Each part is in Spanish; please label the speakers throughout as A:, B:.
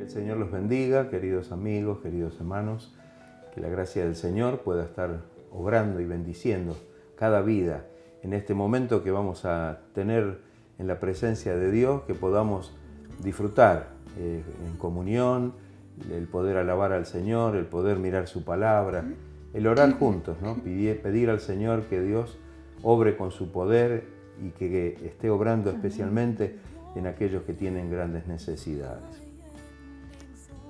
A: El Señor los bendiga, queridos amigos, queridos hermanos, que la gracia del Señor pueda estar obrando y bendiciendo cada vida en este momento que vamos a tener en la presencia de Dios, que podamos disfrutar en comunión, el poder alabar al Señor, el poder mirar su palabra, el orar juntos, ¿no? Pedir al Señor que Dios obre con su poder y que esté obrando especialmente en aquellos que tienen grandes necesidades.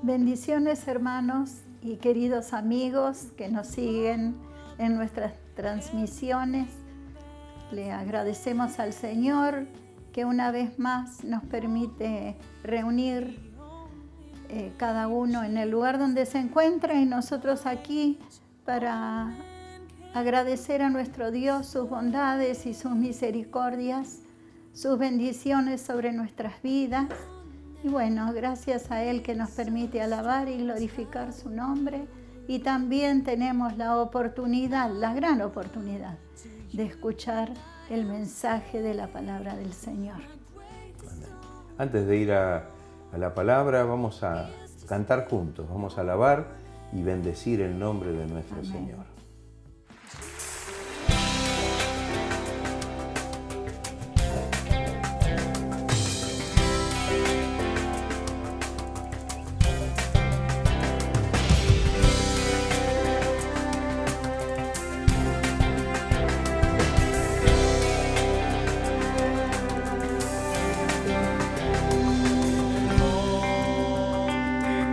B: Bendiciones, hermanos y queridos amigos que nos siguen en nuestras transmisiones. Le agradecemos al Señor que una vez más nos permite reunir cada uno en el lugar donde se encuentra y nosotros aquí para agradecer a nuestro Dios sus bondades y sus misericordias, sus bendiciones sobre nuestras vidas. Y bueno, gracias a Él que nos permite alabar y glorificar su nombre. Y también tenemos la oportunidad, la gran oportunidad, de escuchar el mensaje de la palabra del Señor.
A: Antes de ir a la palabra, vamos a cantar juntos, vamos a alabar y bendecir el nombre de nuestro
B: Amén.
A: Señor.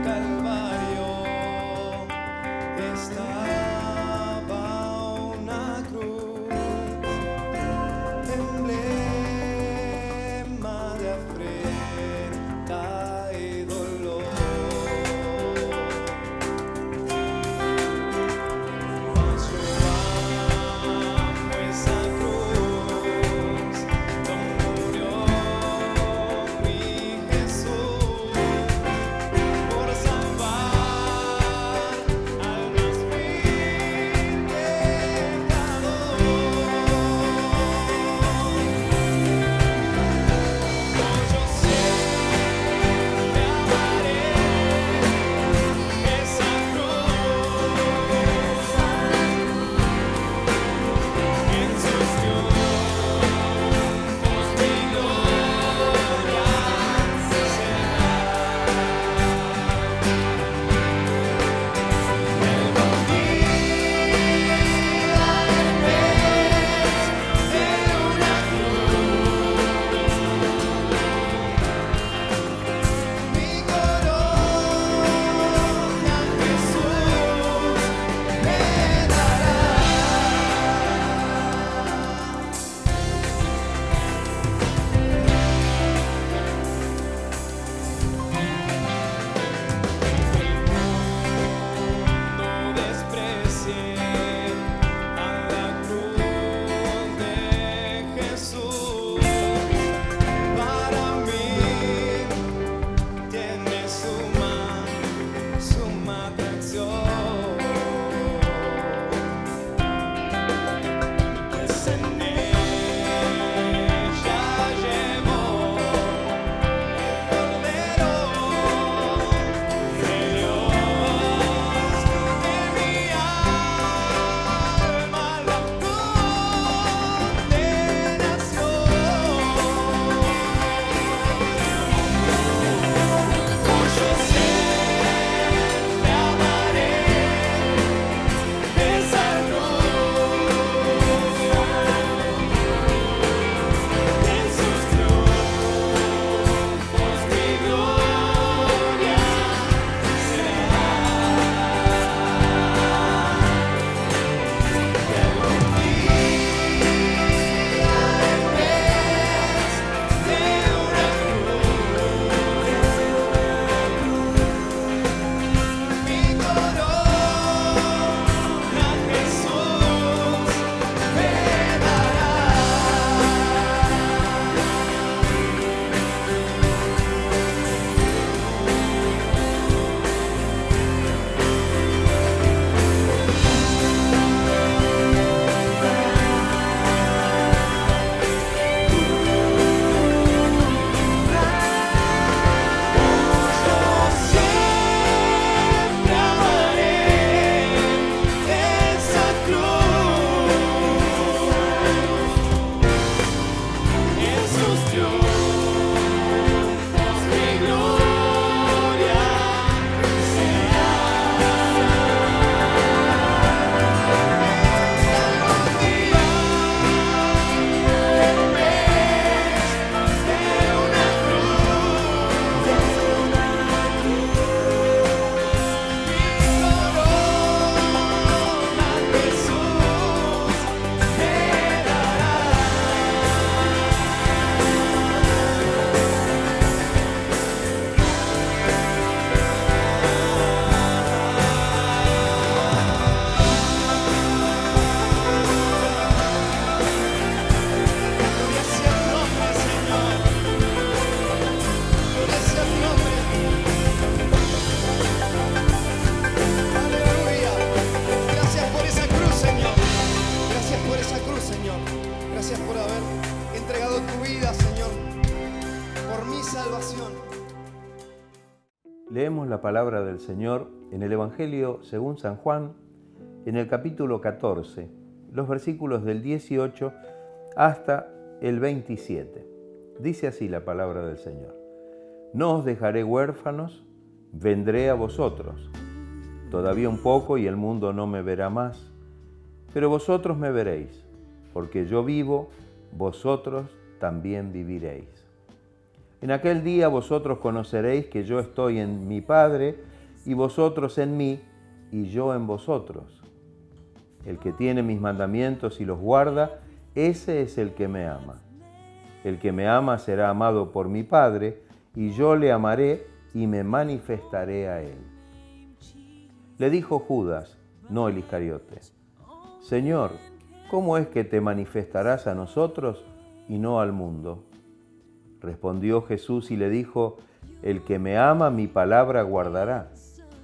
C: Calvario está
A: Leemos la palabra del Señor en el Evangelio según San Juan, en el capítulo 14, los versículos del 18 hasta el 27. Dice así la palabra del Señor: No os dejaré huérfanos, vendré a vosotros. Todavía un poco y el mundo no me verá más, pero vosotros me veréis, porque yo vivo, vosotros también viviréis. En aquel día vosotros conoceréis que yo estoy en mi Padre, y vosotros en mí, y yo en vosotros. El que tiene mis mandamientos y los guarda, ese es el que me ama. El que me ama será amado por mi Padre, y yo le amaré y me manifestaré a él. Le dijo Judas, no el Iscariote: Señor, ¿cómo es que te manifestarás a nosotros y no al mundo? Respondió Jesús y le dijo: El que me ama mi palabra guardará,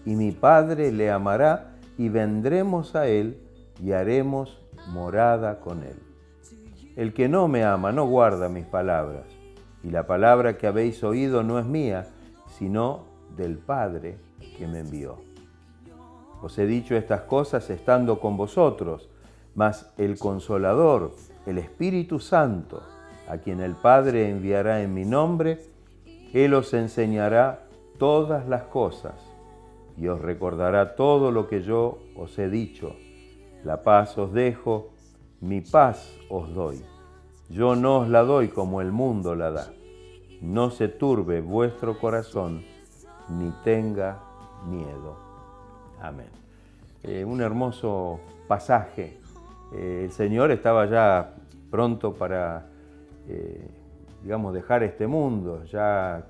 A: y mi Padre le amará, y vendremos a él y haremos morada con él. El que no me ama no guarda mis palabras, y la palabra que habéis oído no es mía, sino del Padre que me envió. Os he dicho estas cosas estando con vosotros, mas el Consolador, el Espíritu Santo, a quien el Padre enviará en mi nombre, Él os enseñará todas las cosas y os recordará todo lo que yo os he dicho. La paz os dejo, mi paz os doy. Yo no os la doy como el mundo la da. No se turbe vuestro corazón, ni tenga miedo. Amén. Un hermoso pasaje. El Señor estaba ya pronto para dejar este mundo, ya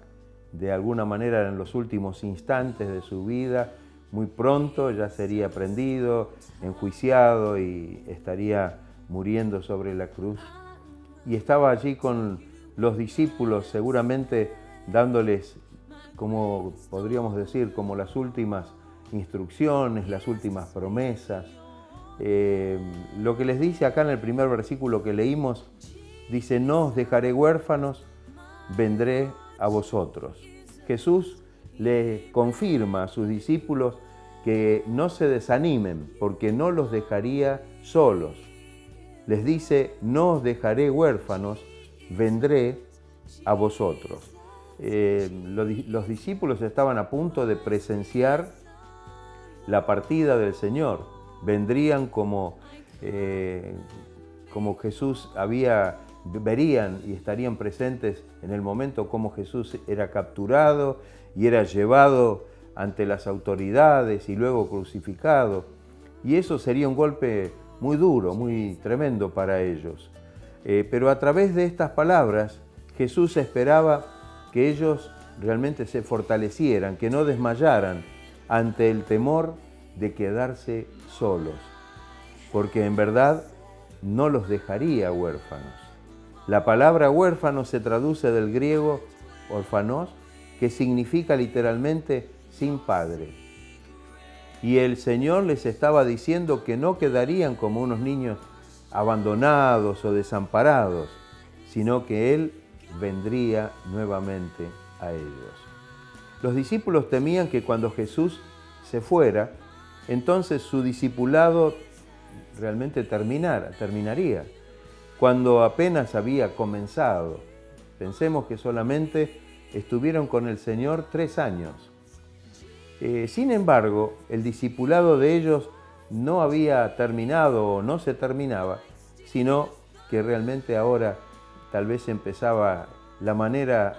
A: de alguna manera en los últimos instantes de su vida, muy pronto ya sería prendido, enjuiciado y estaría muriendo sobre la cruz. Y estaba allí con los discípulos, seguramente dándoles, como podríamos decir, como las últimas instrucciones, las últimas promesas. Lo que les dice acá en el primer versículo que leímos, dice: no os dejaré huérfanos, vendré a vosotros. Jesús le confirma a sus discípulos que no se desanimen, porque no los dejaría solos. Les dice: no os dejaré huérfanos, vendré a vosotros. Los discípulos estaban a punto de presenciar la partida del Señor. Vendrían como Jesús verían y estarían presentes en el momento como Jesús era capturado y era llevado ante las autoridades y luego crucificado. Y eso sería un golpe muy duro, muy tremendo para ellos. Pero a través de estas palabras, Jesús esperaba que ellos realmente se fortalecieran, que no desmayaran ante el temor de quedarse solos, porque en verdad no los dejaría huérfanos. La palabra huérfano se traduce del griego orfanos, que significa literalmente sin padre. Y el Señor les estaba diciendo que no quedarían como unos niños abandonados o desamparados, sino que Él vendría nuevamente a ellos. Los discípulos temían que cuando Jesús se fuera, entonces su discipulado realmente terminaría, cuando apenas había comenzado. Pensemos que solamente estuvieron con el Señor 3 años. Sin embargo, el discipulado de ellos no había terminado o no se terminaba, sino que realmente ahora tal vez empezaba la manera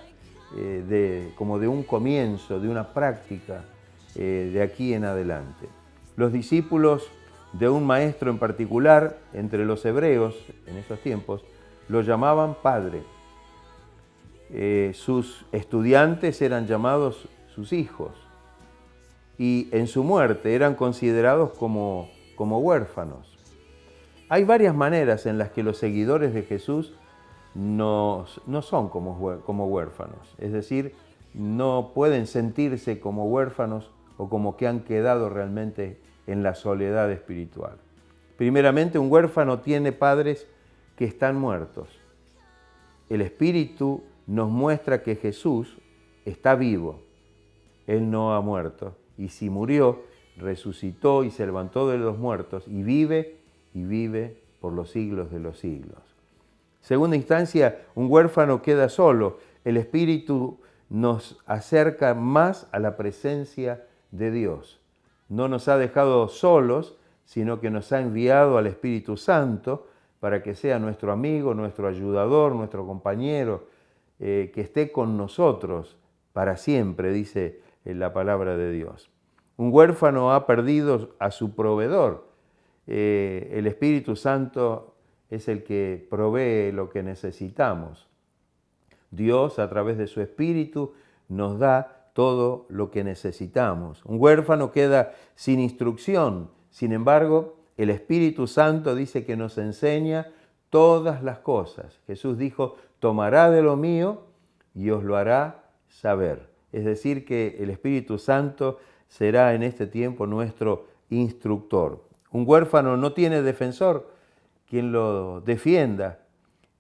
A: como de un comienzo, de una práctica de aquí en adelante. Los discípulos de un maestro en particular, entre los hebreos en esos tiempos, lo llamaban Padre. Sus estudiantes eran llamados sus hijos, y en su muerte eran considerados como huérfanos. Hay varias maneras en las que los seguidores de Jesús no son como huérfanos, es decir, no pueden sentirse como huérfanos o como que han quedado realmente en la soledad espiritual. Primeramente, un huérfano tiene padres que están muertos. El Espíritu nos muestra que Jesús está vivo. Él no ha muerto. Y si murió, resucitó y se levantó de los muertos y vive por los siglos de los siglos. Segunda instancia, un huérfano queda solo. El Espíritu nos acerca más a la presencia de Dios. No nos ha dejado solos, sino que nos ha enviado al Espíritu Santo para que sea nuestro amigo, nuestro ayudador, nuestro compañero, que esté con nosotros para siempre, dice la palabra de Dios. Un huérfano ha perdido a su proveedor. El Espíritu Santo es el que provee lo que necesitamos. Dios, a través de su Espíritu, nos da todo lo que necesitamos. Un huérfano queda sin instrucción. Sin embargo, el Espíritu Santo dice que nos enseña todas las cosas. Jesús dijo, tomará de lo mío y os lo hará saber. Es decir, que el Espíritu Santo será en este tiempo nuestro instructor. Un huérfano no tiene defensor quien lo defienda.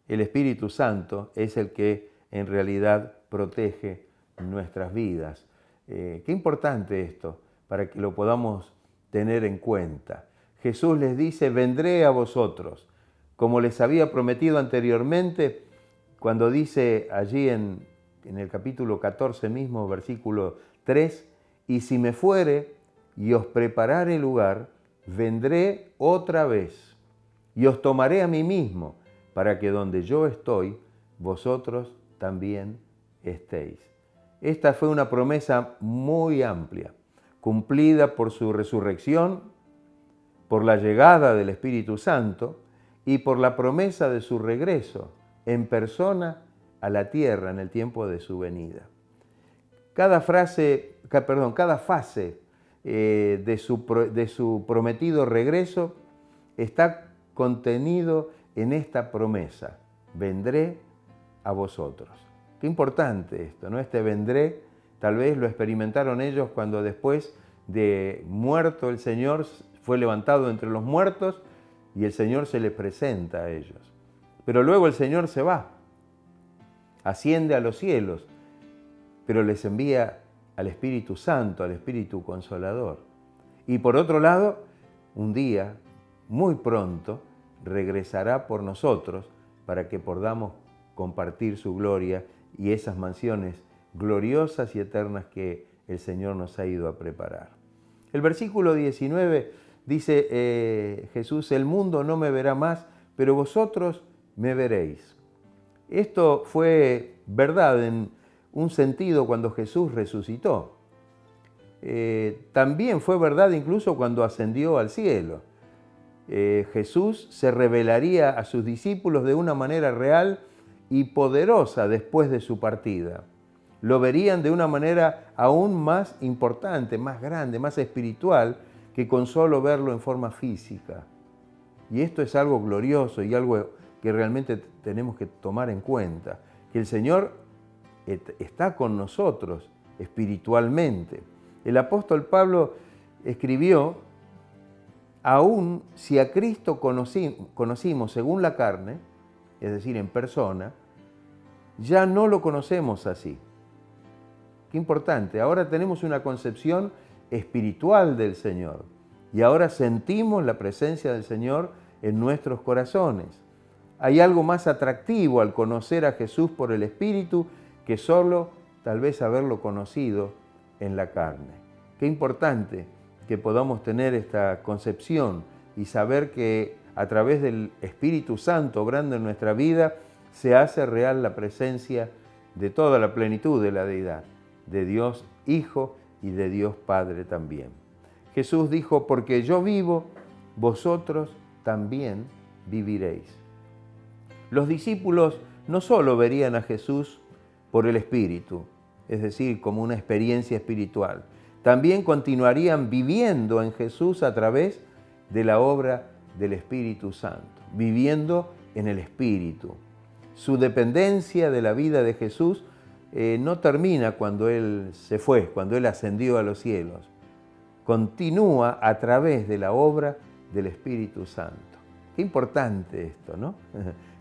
A: El Espíritu Santo es el que en realidad protege nuestras vidas. Qué importante esto, para que lo podamos tener en cuenta. Jesús les dice, vendré a vosotros, como les había prometido anteriormente, cuando dice allí en el capítulo 14 mismo, versículo 3, y si me fuere y os preparare lugar, vendré otra vez y os tomaré a mí mismo, para que donde yo estoy, vosotros también estéis. Esta fue una promesa muy amplia, cumplida por su resurrección, por la llegada del Espíritu Santo y por la promesa de su regreso en persona a la tierra en el tiempo de su venida. Cada fase de su prometido regreso está contenido en esta promesa: vendré a vosotros. Qué importante esto, ¿no? Este vendré, tal vez lo experimentaron ellos cuando después de muerto el Señor fue levantado entre los muertos y el Señor se les presenta a ellos. Pero luego el Señor se va, asciende a los cielos, pero les envía al Espíritu Santo, al Espíritu Consolador. Y por otro lado, un día, muy pronto, regresará por nosotros para que podamos compartir su gloria y esas mansiones gloriosas y eternas que el Señor nos ha ido a preparar. El versículo 19 dice Jesús, el mundo no me verá más, pero vosotros me veréis. Esto fue verdad en un sentido cuando Jesús resucitó. También fue verdad incluso cuando ascendió al cielo. Jesús se revelaría a sus discípulos de una manera real y poderosa después de su partida. Lo verían de una manera aún más importante, más grande, más espiritual, que con solo verlo en forma física. Y esto es algo glorioso y algo que realmente tenemos que tomar en cuenta, que el Señor está con nosotros espiritualmente. El apóstol Pablo escribió, aún si a Cristo conocimos según la carne, es decir, en persona, ya no lo conocemos así. Qué importante, ahora tenemos una concepción espiritual del Señor y ahora sentimos la presencia del Señor en nuestros corazones. Hay algo más atractivo al conocer a Jesús por el Espíritu que solo tal vez haberlo conocido en la carne. Qué importante que podamos tener esta concepción y saber que a través del Espíritu Santo obrando en nuestra vida se hace real la presencia de toda la plenitud de la deidad, de Dios Hijo y de Dios Padre también. Jesús dijo, porque yo vivo, vosotros también viviréis. Los discípulos no solo verían a Jesús por el Espíritu, es decir, como una experiencia espiritual, también continuarían viviendo en Jesús a través de la obra del Espíritu Santo, viviendo en el Espíritu. Su dependencia de la vida de Jesús no termina cuando Él se fue, cuando Él ascendió a los cielos. Continúa a través de la obra del Espíritu Santo. Qué importante esto, ¿no?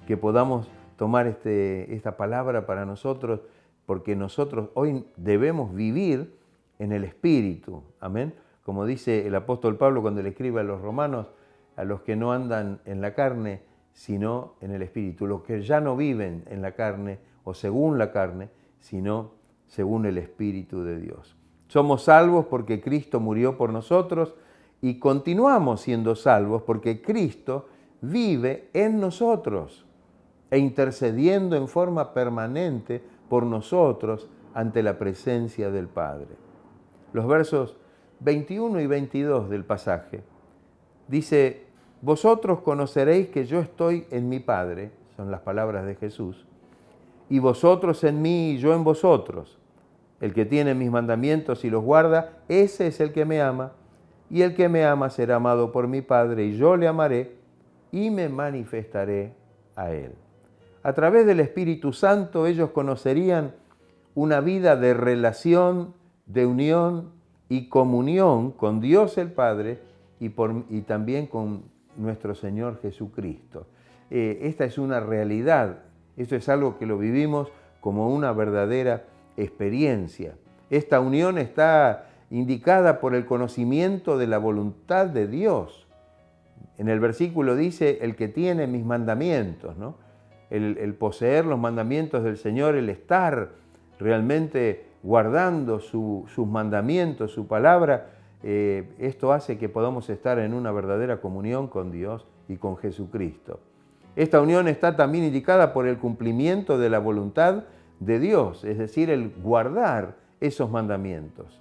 A: Que podamos tomar esta palabra para nosotros, porque nosotros hoy debemos vivir en el Espíritu. Amén. Como dice el apóstol Pablo cuando le escribe a los romanos, a los que no andan en la carne, sino en el Espíritu. Los que ya no viven en la carne o según la carne, sino según el Espíritu de Dios. Somos salvos porque Cristo murió por nosotros y continuamos siendo salvos porque Cristo vive en nosotros e intercediendo en forma permanente por nosotros ante la presencia del Padre. Los versos 21 y 22 del pasaje dice: vosotros conoceréis que yo estoy en mi Padre, son las palabras de Jesús, y vosotros en mí y yo en vosotros. El que tiene mis mandamientos y los guarda, ese es el que me ama, y el que me ama será amado por mi Padre, y yo le amaré y me manifestaré a él. A través del Espíritu Santo ellos conocerían una vida de relación, de unión y comunión con Dios el Padre y también con nuestro Señor Jesucristo. Esta es una realidad, esto es algo que lo vivimos como una verdadera experiencia. Esta unión está indicada por el conocimiento de la voluntad de Dios. En el versículo dice, el que tiene mis mandamientos, ¿no? El poseer los mandamientos del Señor, el estar realmente guardando sus mandamientos, su palabra, esto hace que podamos estar en una verdadera comunión con Dios y con Jesucristo. Esta unión está también indicada por el cumplimiento de la voluntad de Dios, es decir, el guardar esos mandamientos.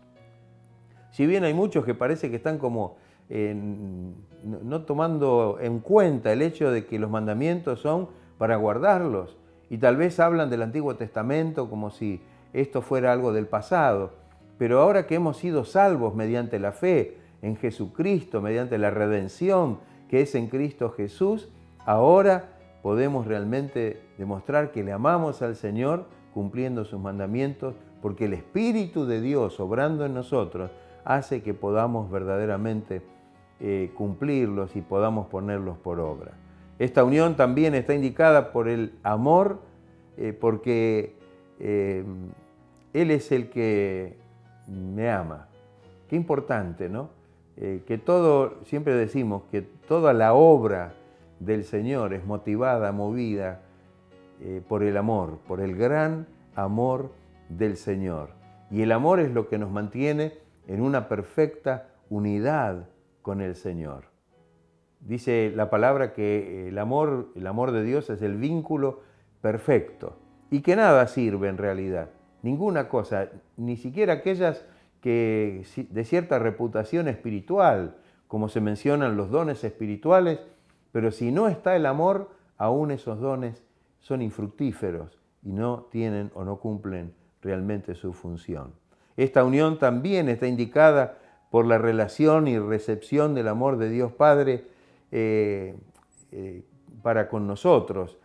A: Si bien hay muchos que parece que están como no tomando en cuenta el hecho de que los mandamientos son para guardarlos, y tal vez hablan del Antiguo Testamento como si esto fuera algo del pasado, pero ahora que hemos sido salvos mediante la fe en Jesucristo, mediante la redención que es en Cristo Jesús, ahora podemos realmente demostrar que le amamos al Señor cumpliendo sus mandamientos, porque el Espíritu de Dios obrando en nosotros hace que podamos verdaderamente cumplirlos y podamos ponerlos por obra. Esta unión también está indicada por el amor, porque Él es el que me ama. Qué importante, ¿no? Que todo, siempre decimos que toda la obra del Señor es motivada, movida por el amor, por el gran amor del Señor. Y el amor es lo que nos mantiene en una perfecta unidad con el Señor. Dice la palabra que el amor de Dios es el vínculo perfecto y que nada sirve en realidad, ninguna cosa, ni siquiera aquellas que de cierta reputación espiritual, como se mencionan los dones espirituales, pero si no está el amor, aún esos dones son infructíferos y no tienen o no cumplen realmente su función. Esta unión también está indicada por la relación y recepción del amor de Dios Padre para con nosotros.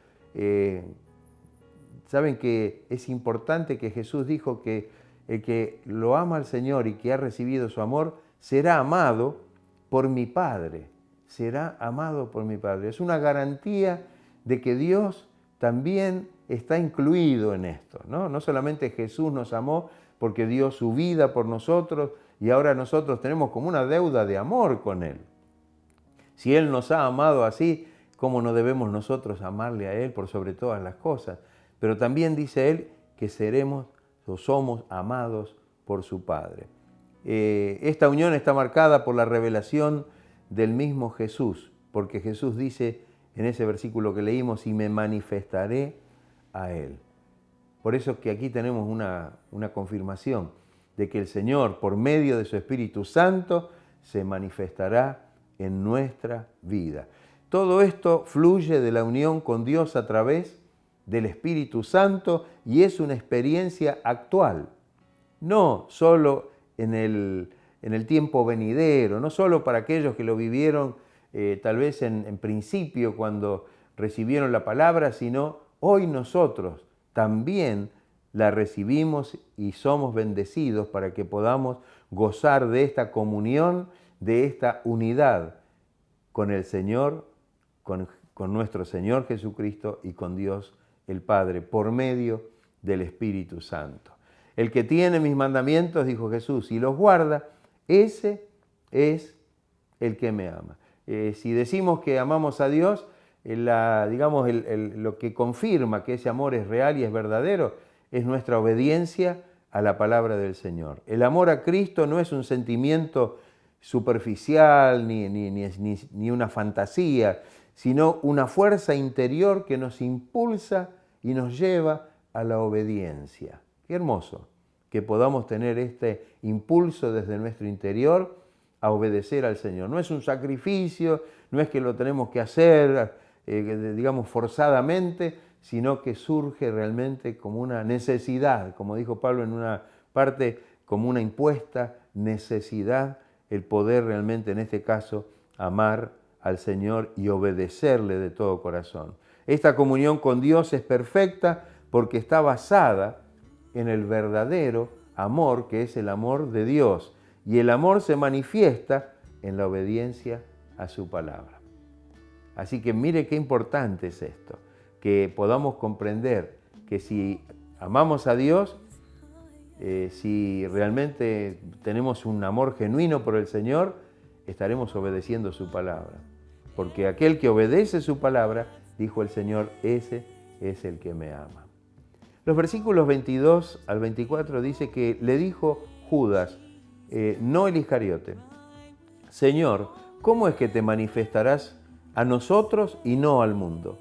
A: Saben que es importante que Jesús dijo que el que lo ama al Señor y que ha recibido su amor será amado por mi Padre. Será amado por mi Padre. Es una garantía de que Dios también está incluido en esto, ¿no? No solamente Jesús nos amó porque dio su vida por nosotros y ahora nosotros tenemos como una deuda de amor con Él. Si Él nos ha amado así, ¿cómo no debemos nosotros amarle a Él por sobre todas las cosas? Pero también dice Él que seremos o somos amados por su Padre. Esta unión está marcada por la revelación del mismo Jesús, porque Jesús dice en ese versículo que leímos, y me manifestaré a Él. Por eso que aquí tenemos una confirmación de que el Señor, por medio de su Espíritu Santo, se manifestará en nuestra vida. Todo esto fluye de la unión con Dios a través del Espíritu Santo y es una experiencia actual, no solo en el tiempo venidero, no solo para aquellos que lo vivieron tal vez en principio cuando recibieron la palabra, sino hoy nosotros también la recibimos y somos bendecidos para que podamos gozar de esta comunión, de esta unidad con el Señor, con nuestro Señor Jesucristo y con Dios el Padre, por medio del Espíritu Santo. El que tiene mis mandamientos, dijo Jesús, y los guarda, ese es el que me ama. Si decimos que amamos a Dios, lo que confirma que ese amor es real y es verdadero es nuestra obediencia a la palabra del Señor. El amor a Cristo no es un sentimiento superficial ni una fantasía, sino una fuerza interior que nos impulsa y nos lleva a la obediencia. Qué hermoso que podamos tener este impulso desde nuestro interior a obedecer al Señor. No es un sacrificio, no es que lo tenemos que hacer, forzadamente, sino que surge realmente como una necesidad, como dijo Pablo en una parte, como una impuesta necesidad, el poder realmente, en este caso, amar al Señor y obedecerle de todo corazón. Esta comunión con Dios es perfecta porque está basada en el verdadero amor, que es el amor de Dios. Y el amor se manifiesta en la obediencia a su palabra. Así que mire qué importante es esto, que podamos comprender que si amamos a Dios, si realmente tenemos un amor genuino por el Señor, estaremos obedeciendo su palabra. Porque aquel que obedece su palabra, dijo el Señor, ese es el que me ama. Los versículos 22 al 24 dice que le dijo Judas, no el Iscariote, Señor, ¿cómo es que te manifestarás a nosotros y no al mundo?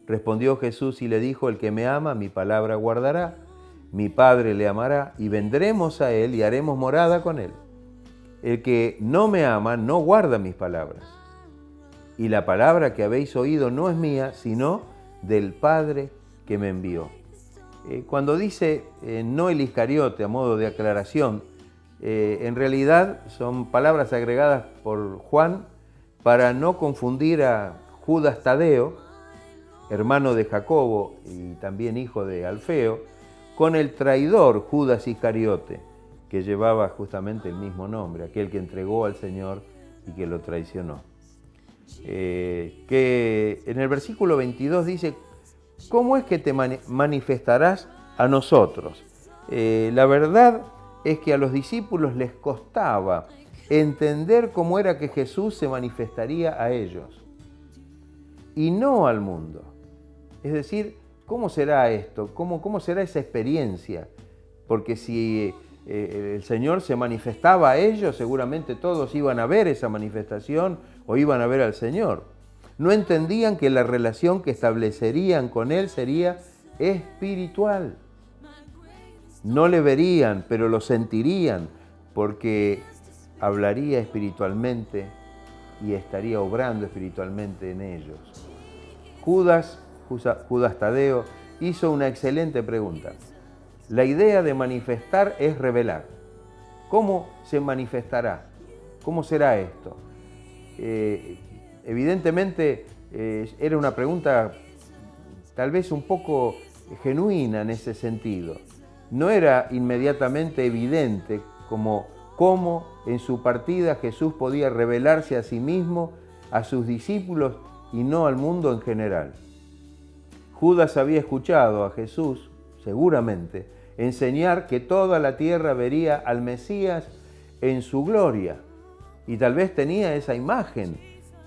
A: Respondió Jesús y le dijo, el que me ama, mi palabra guardará, mi Padre le amará y vendremos a él y haremos morada con él. El que no me ama no guarda mis palabras. Y la palabra que habéis oído no es mía, sino del Padre que me envió. Cuando dice no el Iscariote, a modo de aclaración, en realidad son palabras agregadas por Juan para no confundir a Judas Tadeo, hermano de Jacobo y también hijo de Alfeo, con el traidor Judas Iscariote, que llevaba justamente el mismo nombre, aquel que entregó al Señor y que lo traicionó. Que en el versículo 22 dice, ¿cómo es que te manifestarás a nosotros? La verdad es que a los discípulos les costaba entender cómo era que Jesús se manifestaría a ellos y no al mundo. Es decir, ¿cómo será esto? ¿Cómo será esa experiencia? Porque si el Señor se manifestaba a ellos, seguramente todos iban a ver esa manifestación o iban a ver al Señor. No entendían que la relación que establecerían con Él sería espiritual. No le verían, pero lo sentirían, porque hablaría espiritualmente y estaría obrando espiritualmente en ellos. Judas Tadeo hizo una excelente pregunta. La idea de manifestar es revelar. ¿Cómo se manifestará? ¿Cómo será esto? Evidentemente era una pregunta tal vez un poco genuina en ese sentido. No era inmediatamente evidente cómo en su partida Jesús podía revelarse a sí mismo, a sus discípulos y no al mundo en general. Judas había escuchado a Jesús, seguramente, enseñar que toda la tierra vería al Mesías en su gloria. Y tal vez tenía esa imagen,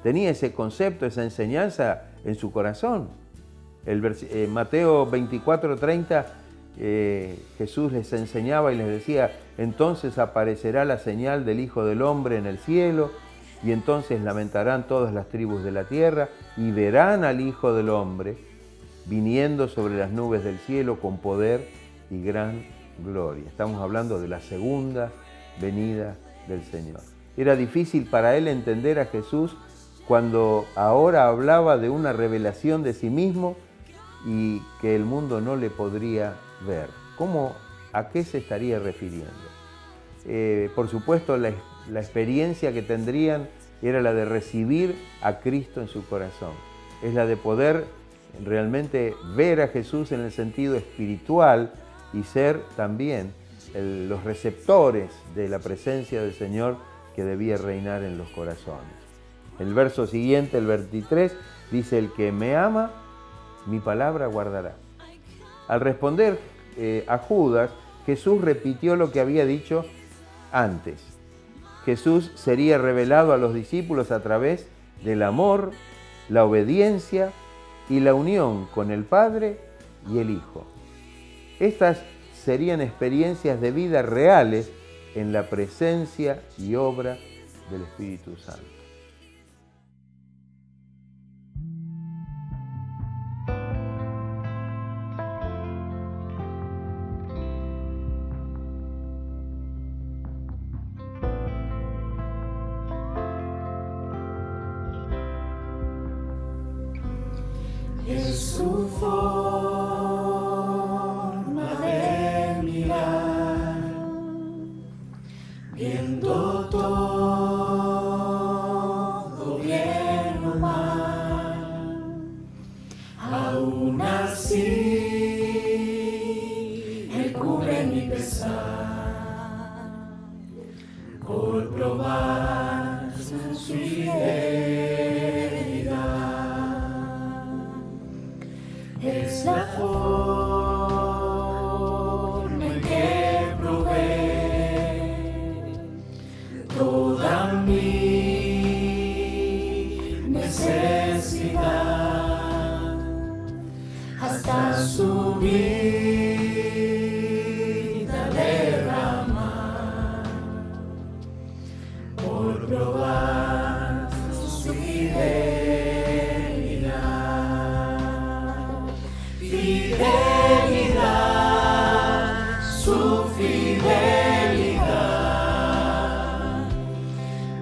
A: tenía ese concepto, esa enseñanza en su corazón. Mateo 24:30, Jesús les enseñaba y les decía, entonces aparecerá la señal del Hijo del Hombre en el cielo, y entonces lamentarán todas las tribus de la tierra, y verán al Hijo del Hombre viniendo sobre las nubes del cielo con poder y gran gloria. Estamos hablando de la segunda venida del Señor. Era difícil para él entender a Jesús cuando ahora hablaba de una revelación de sí mismo y que el mundo no le podría ver. ¿A qué se estaría refiriendo? Por supuesto, la experiencia que tendrían era la de recibir a Cristo en su corazón. Es la de poder realmente ver a Jesús en el sentido espiritual y ser también los receptores de la presencia del Señor que debía reinar en los corazones. El verso siguiente, el 23, dice, el que me ama, mi palabra guardará. Al responder a Judas, Jesús repitió lo que había dicho antes. Jesús sería revelado a los discípulos a través del amor, la obediencia y la unión con el Padre y el Hijo. Estas serían experiencias de vida reales en la presencia y obra del Espíritu Santo.
C: Es su forma de mirar, viendo todo bien o mal. Aún así, Él cubre mi pesar, por probar su fidelidad. Es la forma en que provee toda mi necesidad, hasta su vida derramar, por probar su fidelidad. Fidelidad, su fidelidad,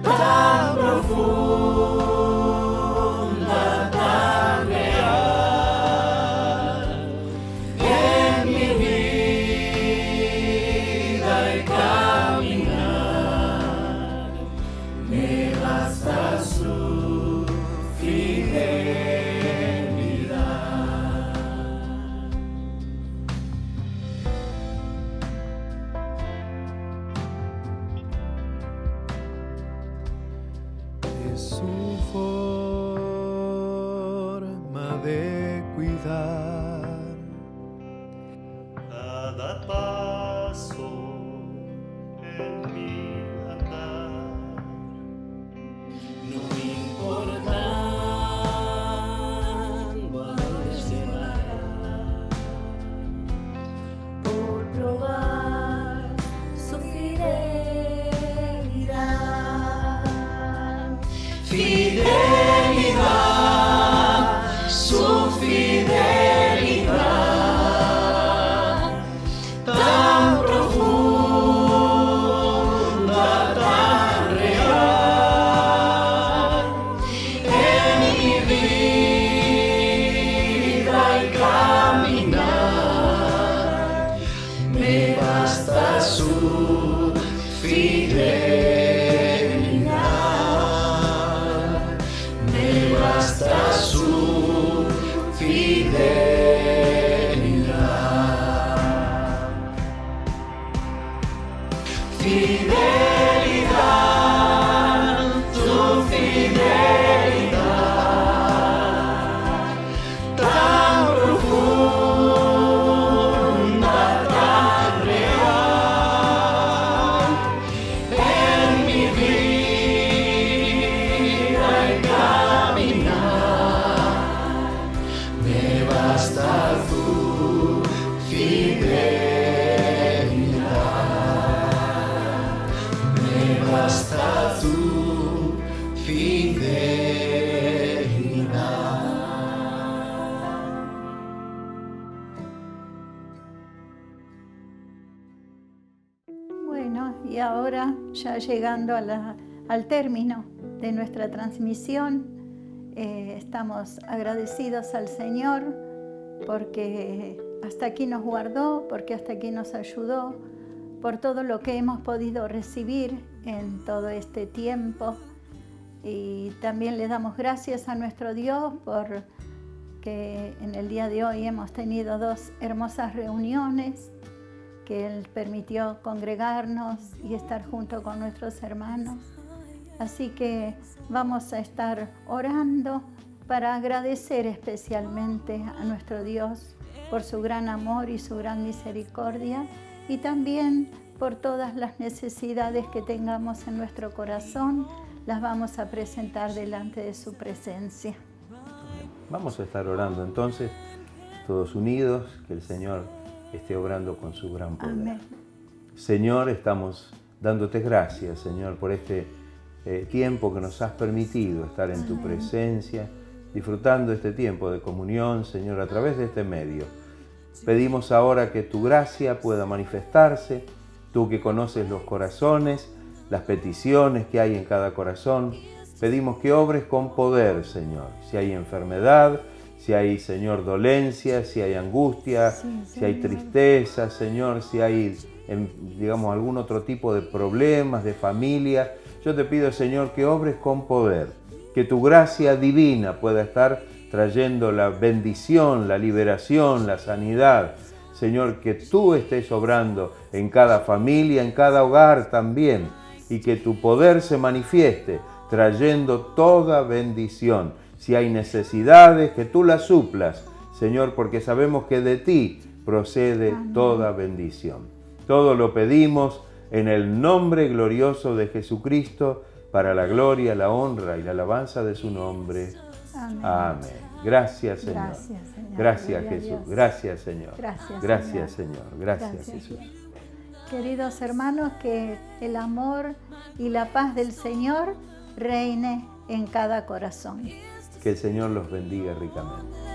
C: tan profunda, tan real, en mi vida y caminar, me basta su fidelidad.
D: Su forma de cuidar
E: cada paso en mi andar.
C: No importando a dónde se va, por probar su fidelidad. Fidelidad, su fidelidad, tan profunda, tan real, en mi vida y caminar, me basta su fidelidad, me basta su fidelidad. Fidelidad, tu fidelidad, tan profunda, tan real, en mi vida y caminar, me basta tu fidelidad, me basta tu fidelidad.
B: Bueno, y ahora ya llegando al término de nuestra transmisión, estamos agradecidos al Señor porque hasta aquí nos guardó, porque hasta aquí nos ayudó, por todo lo que hemos podido recibir en todo este tiempo. Y también le damos gracias a nuestro Dios por que en el día de hoy hemos tenido 2 hermosas reuniones, que Él permitió congregarnos y estar junto con nuestros hermanos. Así que vamos a estar orando para agradecer especialmente a nuestro Dios por su gran amor y su gran misericordia, y también por todas las necesidades que tengamos en nuestro corazón, las vamos a presentar delante de su presencia.
A: Vamos a estar orando entonces, todos unidos, que el Señor esté obrando con su gran poder.
B: Amén.
A: Señor, estamos dándote gracias, Señor, por este tiempo que nos has permitido estar en tu presencia, disfrutando este tiempo de comunión, Señor, a través de este medio. Pedimos ahora que tu gracia pueda manifestarse, tú que conoces los corazones, las peticiones que hay en cada corazón. Pedimos que obres con poder, Señor. Si hay enfermedad, si hay, Señor, dolencia, si hay angustia, si hay tristeza, Señor, si hay, digamos, algún otro tipo de problemas de familia, yo te pido, Señor, que obres con poder, que tu gracia divina pueda estar trayendo la bendición, la liberación, la sanidad. Señor, que tú estés obrando en cada familia, en cada hogar también, y que tu poder se manifieste, trayendo toda bendición. Si hay necesidades, que tú las suplas, Señor, porque sabemos que de ti procede toda bendición. Todo lo pedimos en el nombre glorioso de Jesucristo, para la gloria, la honra y la alabanza de su nombre.
B: Amén.
A: Amén. Gracias, Señor.
B: Gracias, Señor.
A: Gracias,
B: Gloria a
A: Jesús.
B: Dios.
A: Gracias, Señor.
B: Gracias,
A: Gracias, Señor. Gracias,
B: Gracias.
A: Jesús.
B: Queridos hermanos, que el amor y la paz del Señor reine en cada corazón.
A: Que el Señor los bendiga ricamente.